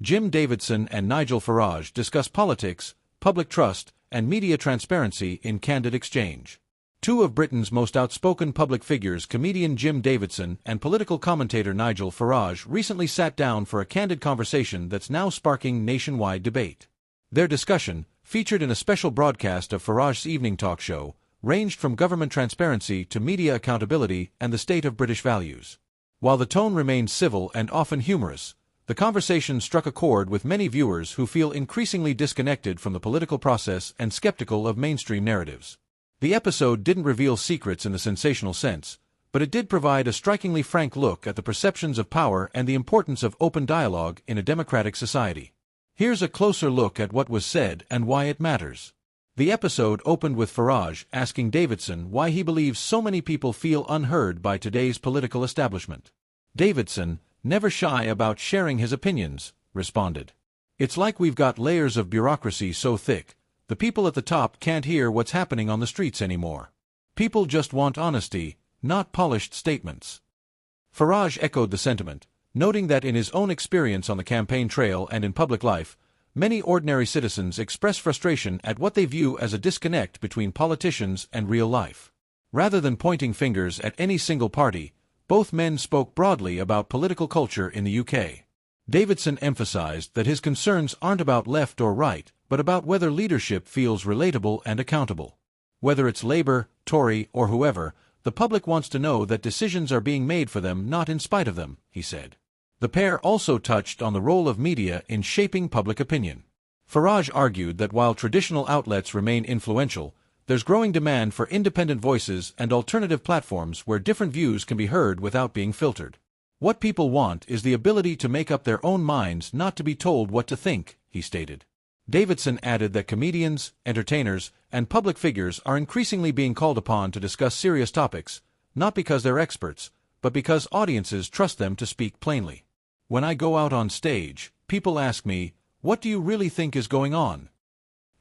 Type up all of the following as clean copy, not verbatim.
Jim Davidson and Nigel Farage discuss politics, public trust, and media transparency in Candid Exchange. Two of Britain's most outspoken public figures, comedian Jim Davidson and political commentator Nigel Farage, recently sat down for a candid conversation that's now sparking nationwide debate. Their discussion, featured in a special broadcast of Farage's evening talk show, ranged from government transparency to media accountability and the state of British values. While the tone remained civil and often humorous, the conversation struck a chord with many viewers who feel increasingly disconnected from the political process and skeptical of mainstream narratives. The episode didn't reveal secrets in the sensational sense, but it did provide a strikingly frank look at the perceptions of power and the importance of open dialogue in a democratic society. Here's a closer look at what was said and why it matters. The episode opened with Farage asking Davidson why he believes so many people feel unheard by today's political establishment. Davidson, never shy about sharing his opinions, responded, "It's like we've got layers of bureaucracy so thick, the people at the top can't hear what's happening on the streets anymore. People just want honesty, not polished statements." Farage echoed the sentiment, noting that in his own experience on the campaign trail and in public life, many ordinary citizens express frustration at what they view as a disconnect between politicians and real life. Rather than pointing fingers at any single party, both men spoke broadly about political culture in the UK. Davidson emphasized that his concerns aren't about left or right, but about whether leadership feels relatable and accountable. Whether it's Labour, Tory, or whoever, the public wants to know that decisions are being made for them, not in spite of them, he said. The pair also touched on the role of media in shaping public opinion. Farage argued that while traditional outlets remain influential, there's growing demand for independent voices and alternative platforms where different views can be heard without being filtered. "What people want is the ability to make up their own minds, not to be told what to think," he stated. Davidson added that comedians, entertainers, and public figures are increasingly being called upon to discuss serious topics, not because they're experts, but because audiences trust them to speak plainly. "When I go out on stage, people ask me, 'What do you really think is going on?'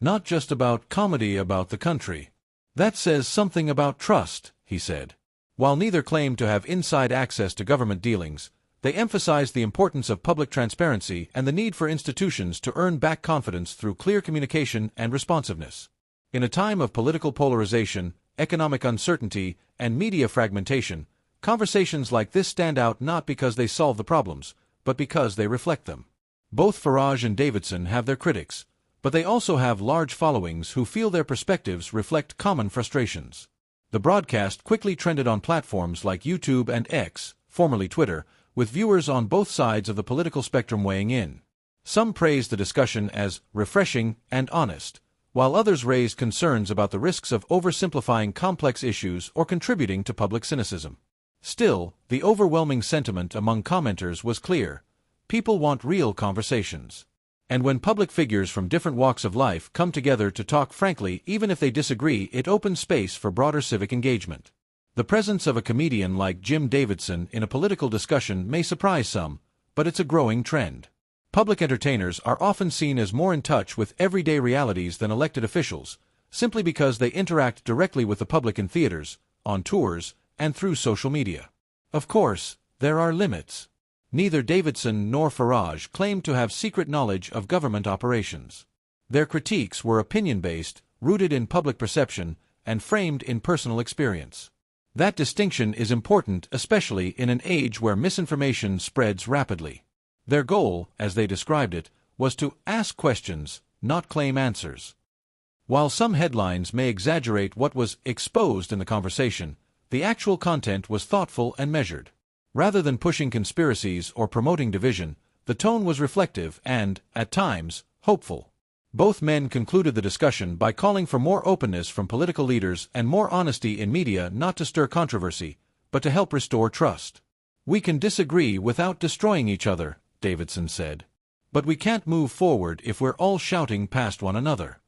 Not just about comedy about the country. That says something about trust," he said. While neither claimed to have inside access to government dealings, they emphasized the importance of public transparency and the need for institutions to earn back confidence through clear communication and responsiveness. In a time of political polarization, economic uncertainty, and media fragmentation, conversations like this stand out not because they solve the problems, but because they reflect them. Both Farage and Davidson have their critics, but they also have large followings who feel their perspectives reflect common frustrations. The broadcast quickly trended on platforms like YouTube and X, formerly Twitter, with viewers on both sides of the political spectrum weighing in. Some praised the discussion as refreshing and honest, while others raised concerns about the risks of oversimplifying complex issues or contributing to public cynicism. Still, the overwhelming sentiment among commenters was clear: people want real conversations. And when public figures from different walks of life come together to talk frankly, even if they disagree, it opens space for broader civic engagement. The presence of a comedian like Jim Davidson in a political discussion may surprise some, but it's a growing trend. Public entertainers are often seen as more in touch with everyday realities than elected officials, simply because they interact directly with the public in theaters, on tours, and through social media. Of course, there are limits. Neither Davidson nor Farage claimed to have secret knowledge of government operations. Their critiques were opinion-based, rooted in public perception, and framed in personal experience. That distinction is important, especially in an age where misinformation spreads rapidly. Their goal, as they described it, was to ask questions, not claim answers. While some headlines may exaggerate what was exposed in the conversation, the actual content was thoughtful and measured. Rather than pushing conspiracies or promoting division, the tone was reflective and, at times, hopeful. Both men concluded the discussion by calling for more openness from political leaders and more honesty in media, not to stir controversy, but to help restore trust. "We can disagree without destroying each other," Davidson said. "But we can't move forward if we're all shouting past one another."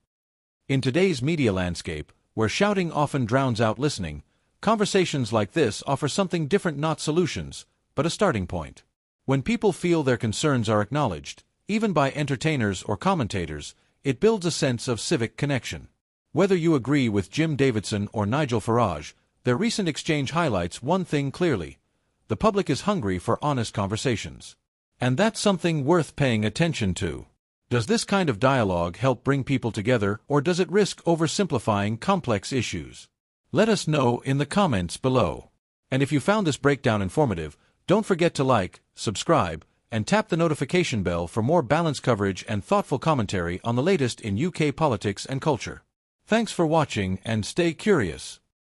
In today's media landscape, where shouting often drowns out listening, conversations like this offer something different, not solutions, but a starting point. When people feel their concerns are acknowledged, even by entertainers or commentators, it builds a sense of civic connection. Whether you agree with Jim Davidson or Nigel Farage, their recent exchange highlights one thing clearly: the public is hungry for honest conversations. And that's something worth paying attention to. Does this kind of dialogue help bring people together, or does it risk oversimplifying complex issues? Let us know in the comments below. And if you found this breakdown informative, don't forget to like, subscribe, and tap the notification bell for more balanced coverage and thoughtful commentary on the latest in UK politics and culture. Thanks for watching and stay curious.